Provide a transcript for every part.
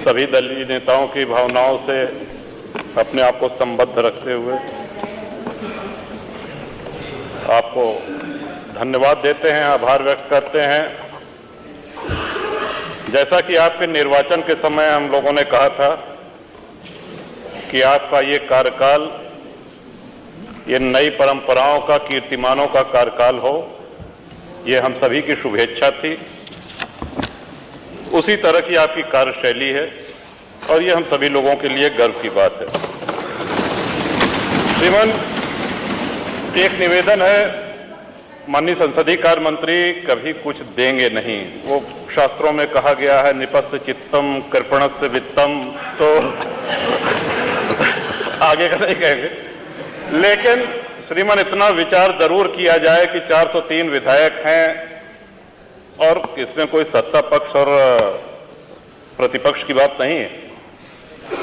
सभी दलीय नेताओं की भावनाओं से अपने आप को संबद्ध रखते हुए आपको धन्यवाद देते हैं, आभार व्यक्त करते हैं। जैसा कि आपके निर्वाचन के समय हम लोगों ने कहा था कि आपका ये कार्यकाल ये नई परंपराओं का, कीर्तिमानों का कार्यकाल हो, ये हम सभी की शुभेच्छा थी। उसी तरह की आपकी कार्यशैली है और ये हम सभी लोगों के लिए गर्व की बात है। श्रीमान, एक निवेदन है, माननीय संसदीय कार्य मंत्री कभी कुछ देंगे नहीं। वो शास्त्रों में कहा गया है निपस्य चित्तम कृपणस्य वित्तम, तो आगे का नहीं कहेंगे। लेकिन श्रीमान, इतना विचार जरूर किया जाए कि 403 विधायक हैं और इसमें कोई सत्ता पक्ष और प्रतिपक्ष की बात नहीं है।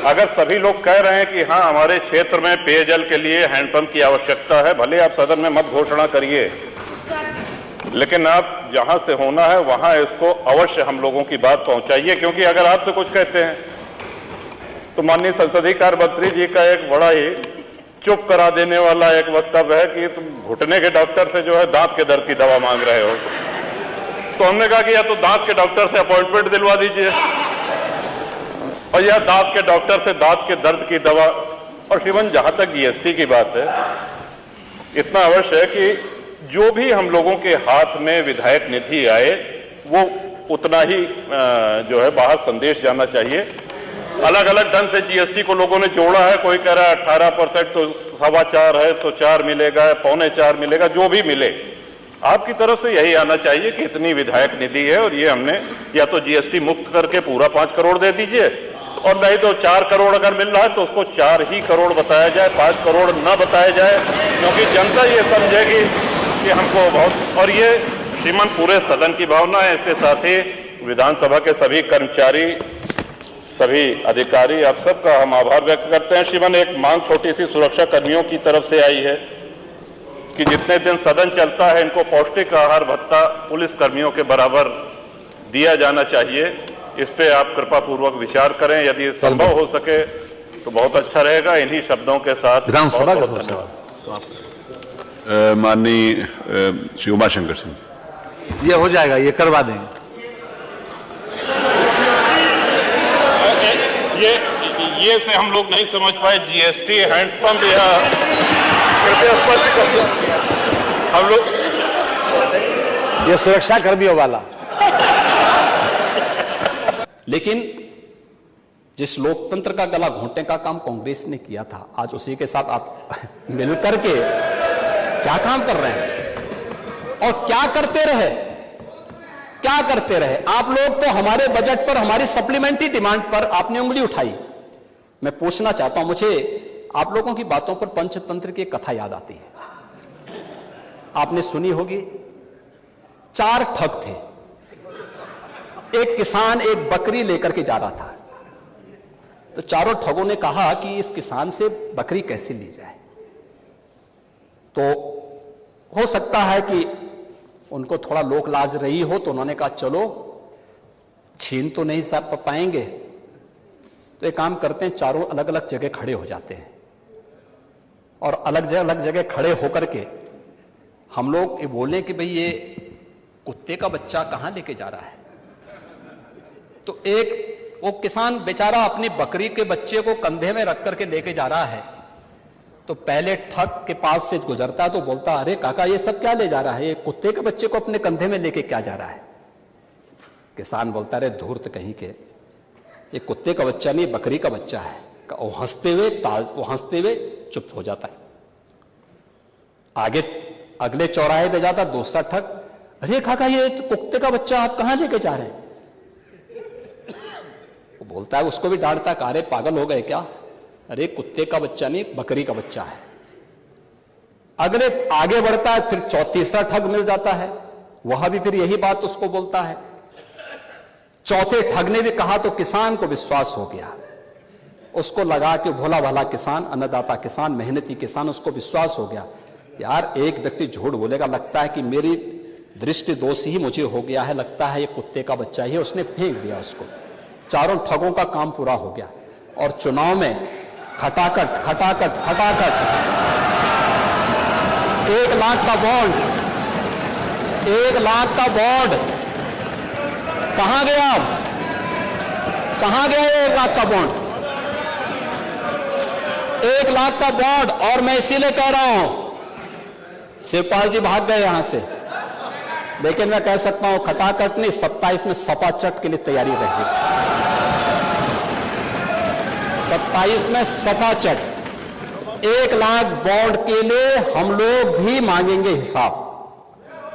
अगर सभी लोग कह रहे हैं कि हाँ हमारे क्षेत्र में पेयजल के लिए हैंडपंप की आवश्यकता है, भले आप सदन में मत घोषणा करिए, लेकिन आप जहां से होना है वहां इसको अवश्य हम लोगों की बात पहुंचाइए। क्योंकि अगर आपसे कुछ कहते हैं तो माननीय संसदीय कार्य मंत्री जी का एक बड़ा ही चुप करा देने वाला एक वक्तव्य है कि तुम घुटने के डॉक्टर से जो है दांत के दर्द की दवा मांग रहे हो। तो हमने कहा कि या तो दांत के डॉक्टर से अपॉइंटमेंट दिलवा दीजिए और या दांत के डॉक्टर से दांत के दर्द की दवा। और श्रीमान, जहां तक जीएसटी की बात है, इतना अवश्य है कि जो भी हम लोगों के हाथ में विधायक निधि आए वो उतना ही जो है बाहर संदेश जाना चाहिए। अलग अलग ढंग से जीएसटी को लोगों ने जोड़ा है। कोई कह रहा है 18%, तो 4.25 है तो 4 मिलेगा, 3.25 मिलेगा, जो भी मिले आपकी तरफ से यही आना चाहिए कि इतनी विधायक निधि है और ये हमने या तो जीएसटी मुक्त करके पूरा 5 करोड़ दे दीजिए, और नहीं तो 4 करोड़ अगर मिल रहा है तो उसको 4 ही करोड़ बताया जाए, 5 करोड़ न बताया जाए, क्योंकि जनता ये समझेगी कि हमको बहुत। और ये श्रीमान पूरे सदन की भावना है। इसके साथ ही विधानसभा के सभी कर्मचारी, सभी अधिकारी, आप सबका हम आभार व्यक्त करते हैं। श्रीमान, एक मांग छोटी सी सुरक्षा कर्मियों की तरफ से आई है कि जितने दिन सदन चलता है इनको पौष्टिक आहार भत्ता पुलिस कर्मियों के बराबर दिया जाना चाहिए। इस पे आप कृपा पूर्वक विचार करें, यदि संभव हो सके तो बहुत अच्छा रहेगा। इन्हीं शब्दों के साथ विधानसभा का धन्यवाद। माननीय श्री उमाशंकर सिंह, ये हो जाएगा, ये करवा देंगे। ये से हम लोग नहीं समझ पाए, जीएसटी हैंडपंप या कृपया स्पष्ट कर दो हम लोग। ये सुरक्षा कर्मियों वाला। लेकिन जिस लोकतंत्र का गला घोंटने का काम कांग्रेस ने किया था, आज उसी के साथ आप मिलकर के क्या काम कर रहे हैं और क्या करते रहे, क्या करते रहे आप लोग। तो हमारे बजट पर, हमारी सप्लीमेंट्री डिमांड पर आपने उंगली उठाई। मैं पूछना चाहता हूं, मुझे आप लोगों की बातों पर पंचतंत्र की कथा याद आती है। आपने सुनी होगी, 4 ठग थे। एक किसान एक बकरी लेकर के जा रहा था, तो चारों ठगों ने कहा कि इस किसान से बकरी कैसे ली जाए। तो हो सकता है कि उनको थोड़ा लोक लाज रही हो, तो उन्होंने कहा चलो छीन तो नहीं सब पाएंगे, तो एक काम करते हैं, चारों अलग अलग जगह खड़े हो जाते हैं और अलग जगह खड़े होकर के हम लोग ये बोले कि भाई ये कुत्ते का बच्चा कहां लेके जा रहा है। तो एक वो किसान बेचारा अपनी बकरी के बच्चे को कंधे में रख करके लेके जा रहा है। तो पहले ठग के पास से गुजरता तो बोलता, अरे काका ये सब क्या ले जा रहा है, ये कुत्ते के बच्चे को अपने कंधे में लेके क्या जा रहा है। किसान बोलता, अरे धूर्त कहीं के, ये कुत्ते का बच्चा नहीं बकरी का बच्चा है। वो हंसते हुए चुप हो जाता है। आगे अगले चौराहे पे जाता दूसरा ठग, अरे काका ये कुत्ते का बच्चा आप कहां लेके जा रहे हैं। वो बोलता है, उसको भी डांटता, अरे पागल हो गए क्या, अरे कुत्ते का बच्चा नहीं बकरी का बच्चा है। अगले आगे बढ़ता है, फिर तीसरा ठग मिल जाता है, वह भी फिर यही बात उसको बोलता है। चौथे ठग ने भी कहा तो किसान को विश्वास हो गया, उसको लगा कि भोला भाला किसान, अन्नदाता किसान, मेहनती किसान, उसको विश्वास हो गया यार एक व्यक्ति झूठ बोलेगा, लगता है कि मेरी दृष्टि दोष ही मुझे हो गया है, लगता है ये कुत्ते का बच्चा ही है, उसने फेंक दिया उसको। चारों ठगों का काम पूरा हो गया और चुनाव में खटाखट खटाखट खटाखट 1 लाख का बॉन्ड, 1 लाख का बॉन्ड कहां गया? अब कहां गया 1 लाख का बॉन्ड? 1 लाख का बॉन्ड। और मैं इसीलिए कह रहा हूं, शिवपाल जी भाग गए यहां से, लेकिन मैं कह सकता हूं खटाखट नहीं, 27 में सपा चट के लिए तैयारी रहेगी। 27 में सपा चट। 1 लाख बॉन्ड के लिए हम लोग भी मांगेंगे हिसाब।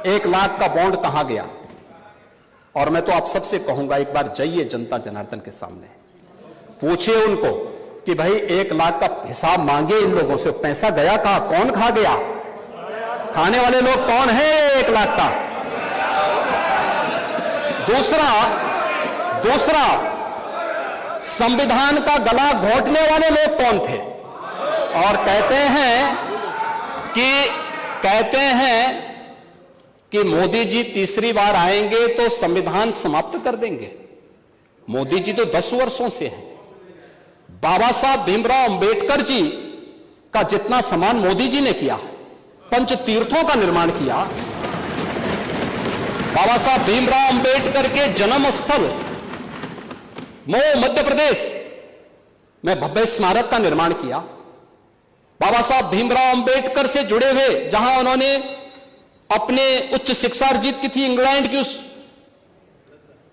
1 लाख का बॉन्ड कहां गया? और मैं तो आप सबसे कहूंगा, एक बार जाइए जनता जनार्दन के सामने, पूछिए उनको कि भाई 1 लाख का हिसाब मांगे इन लोगों से, पैसा गया कहां? कौन खा गया? खाने वाले लोग कौन है 1 लाख का? दूसरा संविधान का गला घोटने वाले लोग कौन थे? और कहते हैं कि मोदी जी तीसरी बार आएंगे तो संविधान समाप्त कर देंगे। मोदी जी तो 10 वर्षों से हैं। बाबा साहब भीमराव अंबेडकर जी का जितना सम्मान मोदी जी ने किया, पंच तीर्थों का निर्माण किया, बाबा साहब भीमराव अंबेडकर के जन्म स्थल मऊ मध्य प्रदेश में भव्य स्मारक का निर्माण किया। बाबा साहब भीमराव अंबेडकर से जुड़े हुए, जहां उन्होंने अपने उच्च शिक्षा अर्जित की थी, इंग्लैंड की उस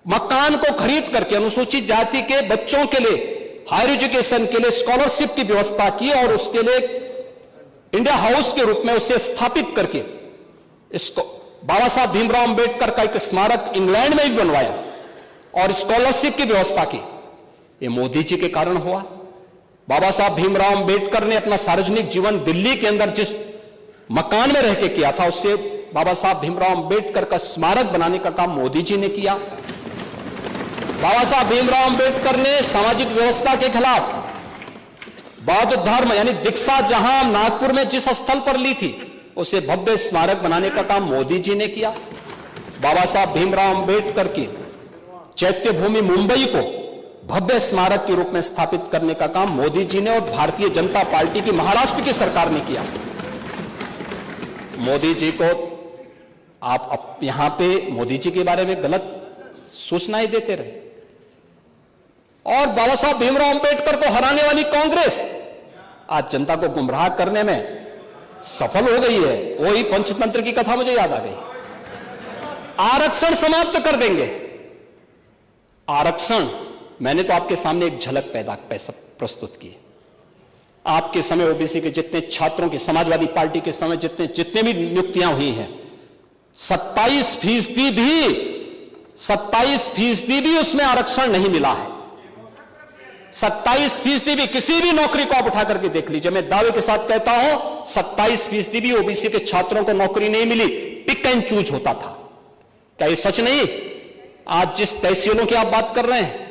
मकान को खरीद करके अनुसूचित जाति के बच्चों के लिए हायर एजुकेशन के लिए स्कॉलरशिप की व्यवस्था की और उसके लिए इंडिया हाउस के रूप में उसे स्थापित करके इसको बाबा साहब भीमराव अंबेडकर का एक स्मारक इंग्लैंड में भी बनवाया और स्कॉलरशिप की व्यवस्था की। ये मोदी जी के कारण हुआ। बाबा साहब भीमराव अंबेडकर ने अपना सार्वजनिक जीवन दिल्ली के अंदर जिस मकान में रह के किया था, उससे बाबा साहब भीमराव अंबेडकर का स्मारक बनाने का काम मोदी जी ने किया। बाबा साहब भीमराव अंबेडकर ने सामाजिक व्यवस्था के खिलाफ बौद्ध धर्म यानी दीक्षा जहां नागपुर में जिस स्थल पर ली थी, उसे भव्य स्मारक बनाने का काम मोदी जी ने किया। बाबा साहब भीमराव अंबेडकर की चैत्य भूमि मुंबई को भव्य स्मारक के रूप में स्थापित करने का काम मोदी जी ने और भारतीय जनता पार्टी की महाराष्ट्र की सरकार ने किया। मोदी जी को आप यहां पे मोदी जी के बारे में गलत सूचनाएं देते रहे और बाबा साहब भीमराव अंबेडकर को हराने वाली कांग्रेस आज जनता को गुमराह करने में सफल हो गई है। वही पंचतंत्र की कथा मुझे याद आ गई। आरक्षण समाप्त कर देंगे। आरक्षण, मैंने तो आपके सामने एक झलक प्रस्तुत की। आपके समय ओबीसी के जितने छात्रों की, समाजवादी पार्टी के समय जितने भी नियुक्तियां हुई हैं, 27% भी उसमें आरक्षण नहीं मिला है। 27% भी, किसी भी नौकरी को आप उठा करके देख लीजिए, मैं दावे के साथ कहता हूं 27% भी ओबीसी के छात्रों को नौकरी नहीं मिली। पिक एंड चूज होता था। क्या ये सच नहीं? आज जिस तहसीलों की आप बात कर रहे हैं,